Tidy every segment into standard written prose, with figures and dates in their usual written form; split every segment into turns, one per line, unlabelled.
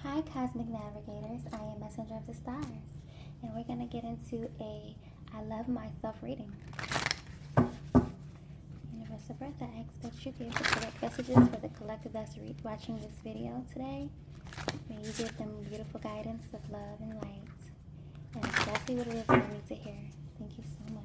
Hi, Cosmic Navigators. I am Messenger of the Stars, and we're going to get into a I Love Myself reading. Universal Breath, I ask that you give the correct messages for the collective that's watching this video today. May you give them beautiful guidance of love and light. And exactly what it is they need to hear. Thank you so much.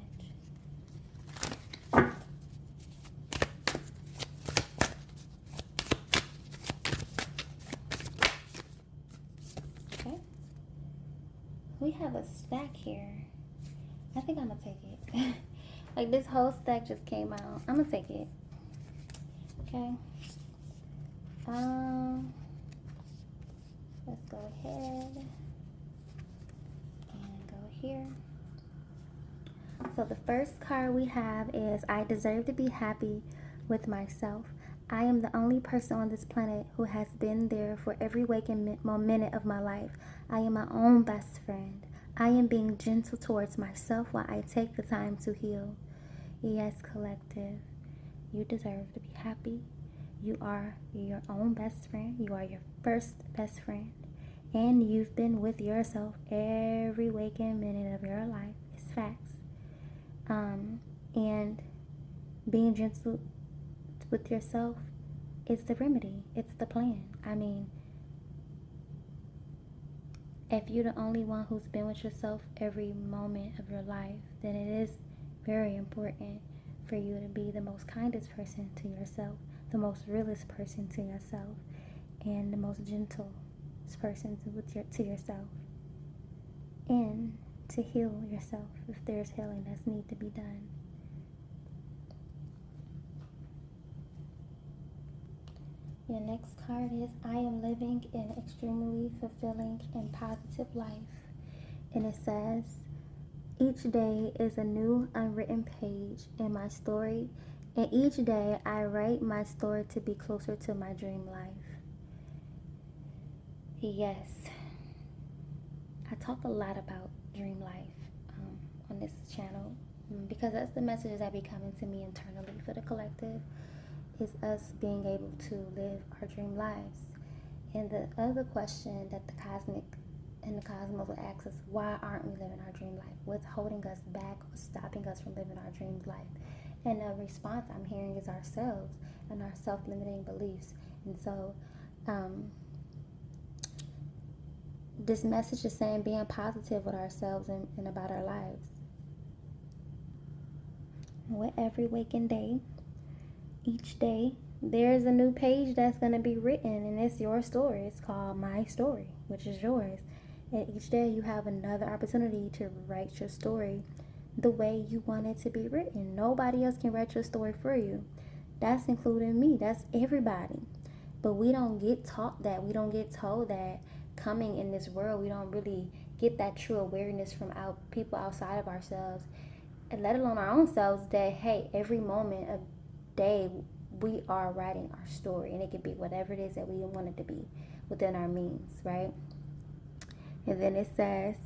Okay. We have a stack here. I think I'm going to take it. Like this whole stack just came out. I'm going to take it. Okay. Let's go ahead and go here. So the first card we have is I deserve to be happy with myself. I am the only person on this planet who has been there for every waking minute of my life. I am my own best friend. I am being gentle towards myself while I take the time to heal. Yes, collective, you deserve to be happy. You are your own best friend. You are your first best friend. And you've been with yourself every waking minute of your life. It's facts. And being gentle with yourself is the remedy. It's the plan. I mean, if you're the only one who's been with yourself every moment of your life, then it is very important for you to be the most kindest person to yourself, the most realest person to yourself, and the most gentle person to yourself, and to heal yourself if there's healing that's need to be done. Your next card is I am living an extremely fulfilling and positive life. And it says, each day is a new unwritten page in my story, and each day I write my story to be closer to my dream life. Yes, I talk a lot about dream life on this channel because that's the messages that be coming to me internally for the collective, is us being able to live our dream lives. And the other question that the cosmic and the cosmos will ask us, why aren't we living our dream life? What's holding us back or stopping us from living our dream life? And the response I'm hearing is ourselves and our self-limiting beliefs. And so this message is saying being positive with ourselves and about our lives. With every waking day, each day, there's a new page that's going to be written, and it's your story. It's called My Story, which is yours. And each day you have another opportunity to write your story the way you want it to be written. Nobody else can write your story for you. That's including me. That's everybody. But we don't get taught that. We don't get told that coming in this world. We don't really get that true awareness from people outside of ourselves, and let alone our own selves, that, hey, every moment of day we are writing our story, and it could be whatever it is that we want it to be within our means, right? And then it says,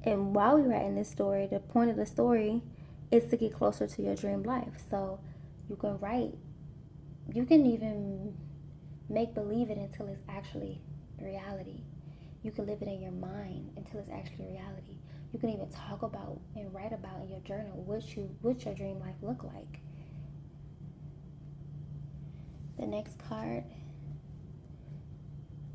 and while we're writing this story, the point of the story is to get closer to your dream life. So you can write, you can even make believe it until it's actually reality. You can live it in your mind until it's actually reality. You can even talk about and write about in your journal what your dream life look like. The next card,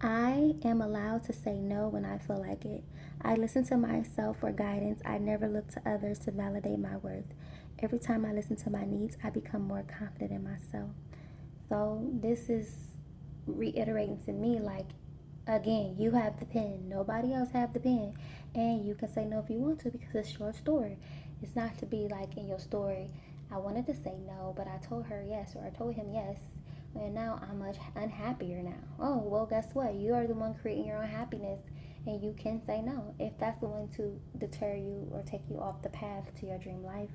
I am allowed to say no when I feel like it. I listen to myself for guidance. I never look to others to validate my worth. Every time I listen to my needs, I become more confident in myself. So this is reiterating to me, like, again, you have the pen. Nobody else have the pen. And you can say no if you want to, because it's your story. It's not to be like in your story, I wanted to say no, but I told her yes, or I told him yes, and now I'm much unhappier now. Oh, well, guess what? You are the one creating your own happiness, and you can say no if that's going to deter you or take you off the path to your dream life.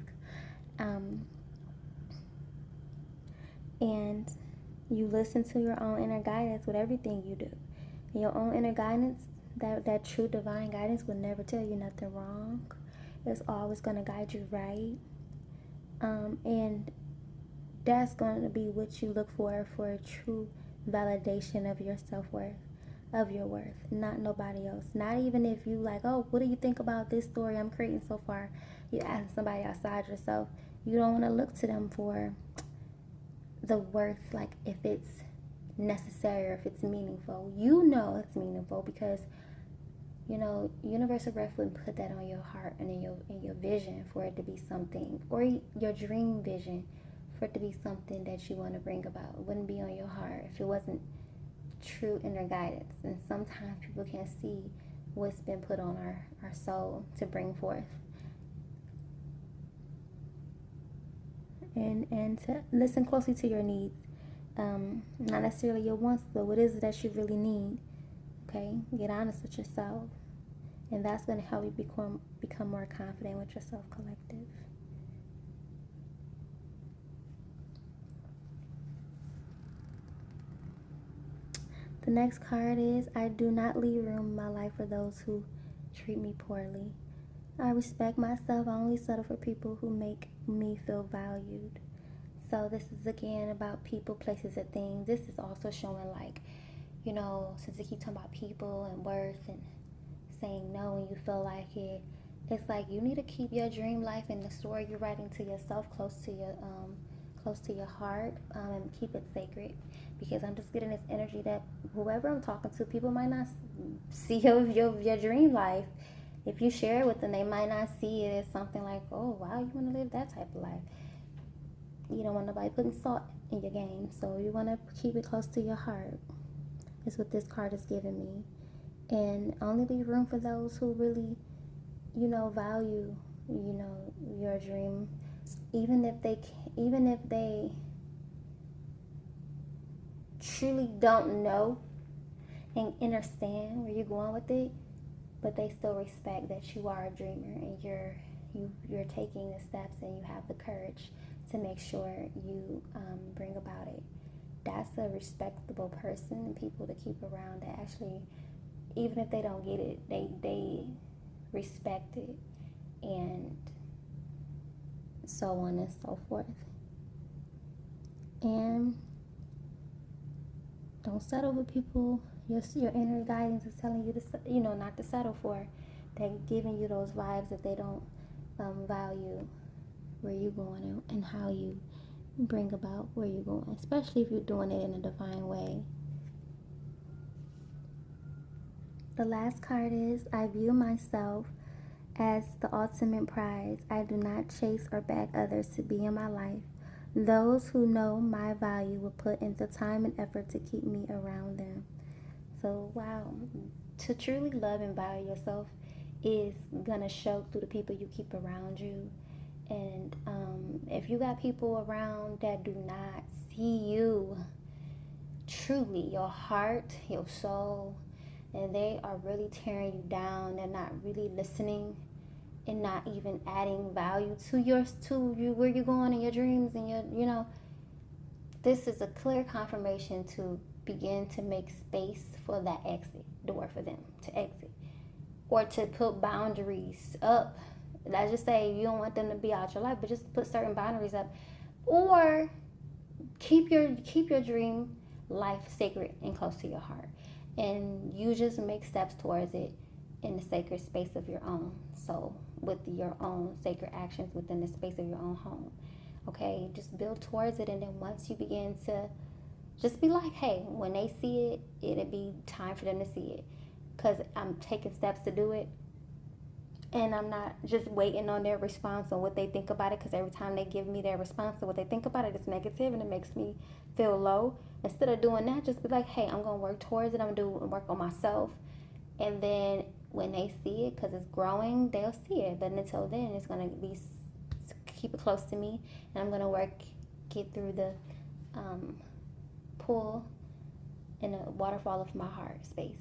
And you listen to your own inner guidance with everything you do. Your own inner guidance, that true divine guidance, will never tell you nothing wrong. It's always going to guide you right. And that's going to be what you look for a true validation of your self-worth, of your worth, not nobody else. Not even if you like, oh, what do you think about this story I'm creating so far? You ask somebody outside yourself. You don't want to look to them for the worth, like if it's necessary or if it's meaningful. You know it's meaningful because universal breath would put that on your heart and in your vision for it to be something, or your dream vision for it to be something that you want to bring about. It wouldn't be on your heart if it wasn't true inner guidance. And sometimes people can't see what's been put on our soul to bring forth. And to listen closely to your needs. Not necessarily your wants, but what is it that you really need? Okay? Get honest with yourself. And that's going to help you become more confident with yourself, collective. The next card is, I do not leave room in my life for those who treat me poorly. I respect myself. I only settle for people who make me feel valued. So this is again about people, places, and things. This is also showing like, since they keep talking about people and worth and saying no when you feel like it, it's like you need to keep your dream life and the story you're writing to yourself close to your heart, and keep it sacred. Because I'm just getting this energy that whoever I'm talking to, people might not see your dream life. If you share it with them, they might not see it as something like, oh wow, you want to live that type of life. You don't want nobody putting salt in your game, so you want to keep it close to your heart. Is what this card is giving me. And only leave room for those who really, value, your dream. Even if they truly don't know and understand where you're going with it, but they still respect that you are a dreamer and you're taking the steps and you have the courage to make sure you bring about it. That's a respectable person and people to keep around that actually, even if they don't get it, they respect it, and so on and so forth. And don't settle with people your inner guidance is telling you to, not to settle for. They're giving you those vibes that they don't value where you're going and how you bring about where you're going, especially if you're doing it in a divine way. The last card is, I view myself as the ultimate prize. I do not chase or beg others to be in my life. Those who know my value will put in the time and effort to keep me around them. So, wow, to truly love and value yourself is going to show through the people you keep around you. And if you got people around that do not see you truly, your heart, your soul, and they are really tearing you down, they're not really listening and not even adding value to you where you're going in your dreams and this is a clear confirmation to begin to make space for that exit door for them to exit, or to put boundaries up. Let's just say you don't want them to be out your life, but just put certain boundaries up, or keep your dream life sacred and close to your heart, and you just make steps towards it in the sacred space of your own soul, with your own sacred actions within the space of your own home. Okay, just build towards it, and then once you begin to just be like, hey, when they see it, it'll be time for them to see it, because I'm taking steps to do it, and I'm not just waiting on their response on what they think about it, because every time they give me their response to what they think about it, it's negative and it makes me feel low. Instead of doing that, just be like, hey, I'm going to work towards it. I'm going to work on myself. And then when they see it, because it's growing, they'll see it. But until then, it's going to be, keep it close to me. And I'm going to get through the pool in a waterfall of my heart space.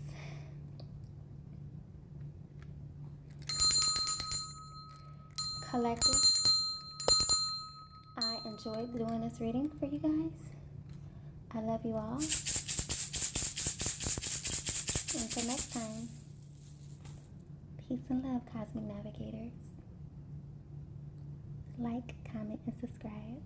Collective, I enjoyed doing this reading for you guys. I love you all. Until next time, peace and love, Cosmic Navigators. Like, comment, and subscribe.